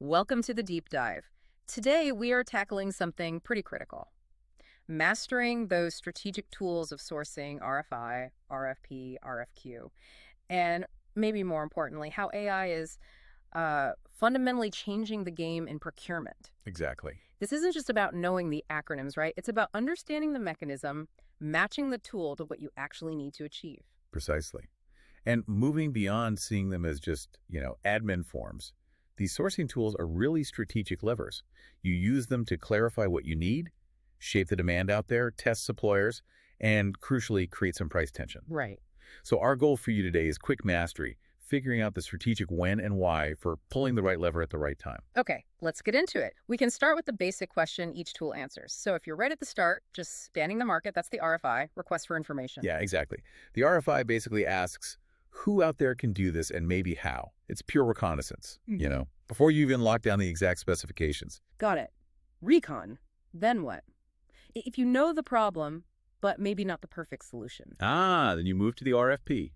Welcome to the deep dive. Today, we are tackling something pretty critical. Mastering those strategic tools of sourcing RFI, RFP, RFQ, and maybe more importantly, how AI is fundamentally changing the game in procurement. Exactly. This isn't just about knowing the acronyms, right? It's about understanding the mechanism, matching the tool to what you actually need to achieve. Precisely. And moving beyond seeing them as just, admin forms, these sourcing tools are really strategic levers. You use them to clarify what you need, shape the demand out there, test suppliers, and crucially, create some price tension. Right. So our goal for you today is quick mastery, figuring out the strategic when and why for pulling the right lever at the right time. Okay, let's get into it. We can start with the basic question each tool answers. So if you're right at the start, just scanning the market, that's the RFI, request for information. Yeah, exactly. The RFI basically asks, who out there can do this and maybe how? It's pure reconnaissance, before you even lock down the exact specifications. Got it. Recon. Then what? If you know the problem, but maybe not the perfect solution. Then you move to the RFP,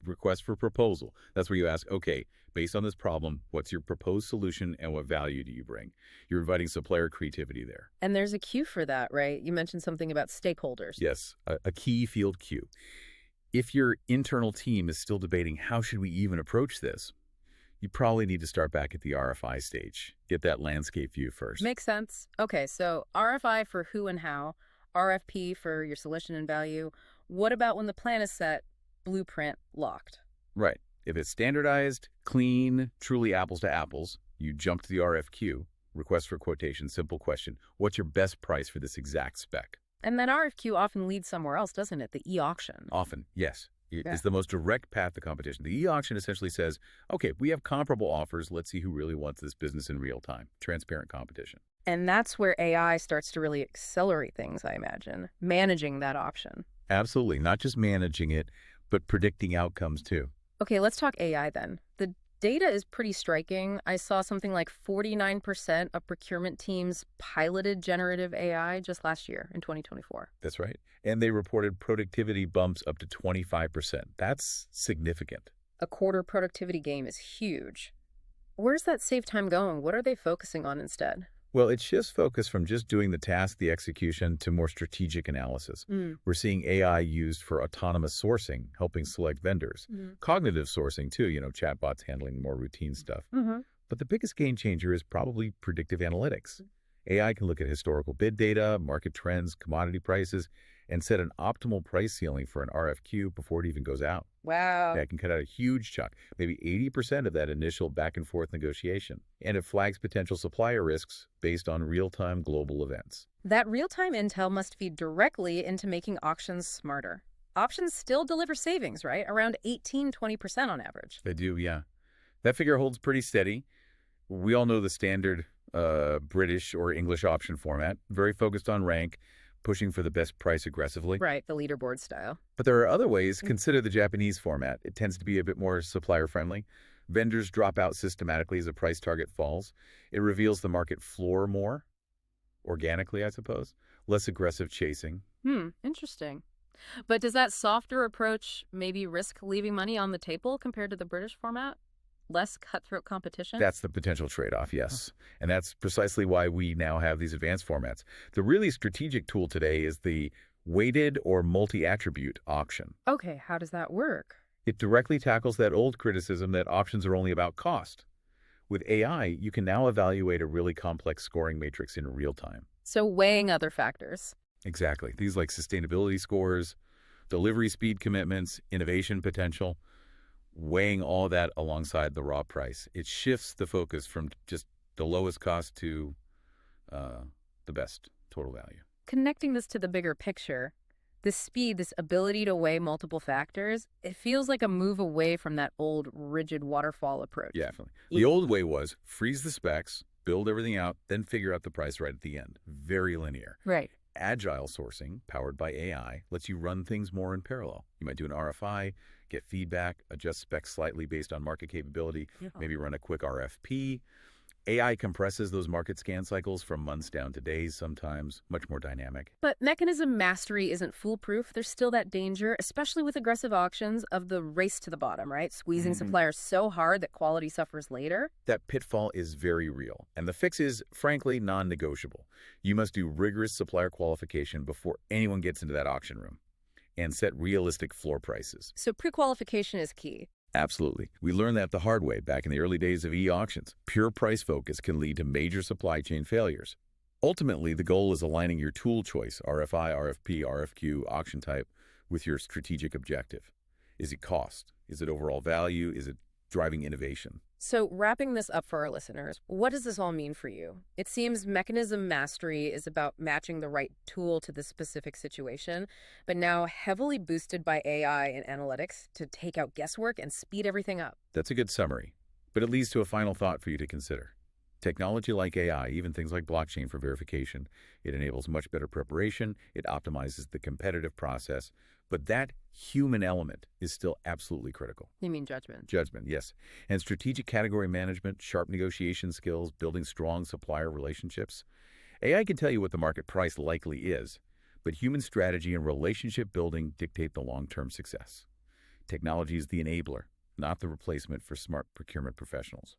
request for proposal. That's where you ask, okay, based on this problem, what's your proposed solution and what value do you bring? You're inviting supplier creativity there. And there's a queue for that, right? You mentioned something about stakeholders. Yes, a key field queue. If your internal team is still debating how should we even approach this, you probably need to start back at the RFI stage. Get that landscape view first. Makes sense. Okay, so RFI for who and how, RFP for your solution and value. What about when the plan is set, blueprint locked? Right. If it's standardized, clean, truly apples to apples, you jump to the RFQ, request for quotation, simple question, what's your best price for this exact spec? And that RFQ often leads somewhere else, doesn't it? The eAuction. Often, yes. It's the most direct path to competition. The eAuction essentially says, okay, we have comparable offers. Let's see who really wants this business in real time. Transparent competition. And that's where AI starts to really accelerate things, I imagine, managing that option. Absolutely. Not just managing it, but predicting outcomes too. Okay, let's talk AI then. The data is pretty striking. I saw something like 49% of procurement teams piloted generative AI just last year in 2024. That's right. And they reported productivity bumps up to 25%. That's significant. A quarter productivity gain is huge. Where's that save time going? What are they focusing on instead? Well, it shifts focus from just doing the task, the execution, to more strategic analysis. We're seeing AI used for autonomous sourcing, helping select vendors. Cognitive sourcing, too, chatbots handling more routine stuff. But the biggest game changer is probably predictive analytics. AI can look at historical bid data, market trends, commodity prices, and set an optimal price ceiling for an RFQ before it even goes out. Wow. That can cut out a huge chunk, maybe 80% of that initial back-and-forth negotiation. And it flags potential supplier risks based on real-time global events. That real-time intel must feed directly into making auctions smarter. Options still deliver savings, right? Around 18-20% on average. They do, yeah. That figure holds pretty steady. We all know the standard British or English option format, very focused on rank, pushing for the best price aggressively. Right, the leaderboard style. But there are other ways. Consider the Japanese format. It tends to be a bit more supplier-friendly. Vendors drop out systematically as a price target falls. It reveals the market floor more, organically, I suppose. Less aggressive chasing. Interesting. But does that softer approach maybe risk leaving money on the table compared to the British format? Less cutthroat competition? That's the potential trade-off, yes. And that's precisely why we now have these advanced formats. The really strategic tool today is the weighted or multi-attribute auction. Okay, how does that work? It directly tackles that old criticism that options are only about cost. With AI, you can now evaluate a really complex scoring matrix in real time. So weighing other factors. Exactly. These like sustainability scores, delivery speed commitments, innovation potential. Weighing all that alongside the raw price, it shifts the focus from just the lowest cost to the best total value. Connecting this to the bigger picture, this speed, this ability to weigh multiple factors, it feels like a move away from that old rigid waterfall approach. Yeah, definitely. The old way was freeze the specs, build everything out, then figure out the price right at the end. Very linear. Right. Agile sourcing, powered by AI, lets you run things more in parallel. You might do an RFI, get feedback, adjust specs slightly based on market capability, maybe run a quick RFP. AI compresses those market scan cycles from months down to days sometimes, much more dynamic. But mechanism mastery isn't foolproof. There's still that danger, especially with aggressive auctions, of the race to the bottom, right? Squeezing suppliers so hard that quality suffers later. That pitfall is very real, and the fix is, frankly, non-negotiable. You must do rigorous supplier qualification before anyone gets into that auction room, and set realistic floor prices. So pre-qualification is key. Absolutely. We learned that the hard way back in the early days of e-auctions. Pure price focus can lead to major supply chain failures. Ultimately, the goal is aligning your tool choice, RFI, RFP, RFQ, auction type, with your strategic objective. Is it cost? Is it overall value? Is it driving innovation? So wrapping this up for our listeners, what does this all mean for you? It seems mechanism mastery is about matching the right tool to the specific situation, but now heavily boosted by AI and analytics to take out guesswork and speed everything up. That's a good summary, but it leads to a final thought for you to consider. Technology like AI, even things like blockchain for verification, it enables much better preparation, it optimizes the competitive process, but that human element is still absolutely critical. You mean judgment? Judgment, yes. And strategic category management, sharp negotiation skills, building strong supplier relationships. AI can tell you what the market price likely is, but human strategy and relationship building dictate the long-term success. Technology is the enabler, not the replacement for smart procurement professionals.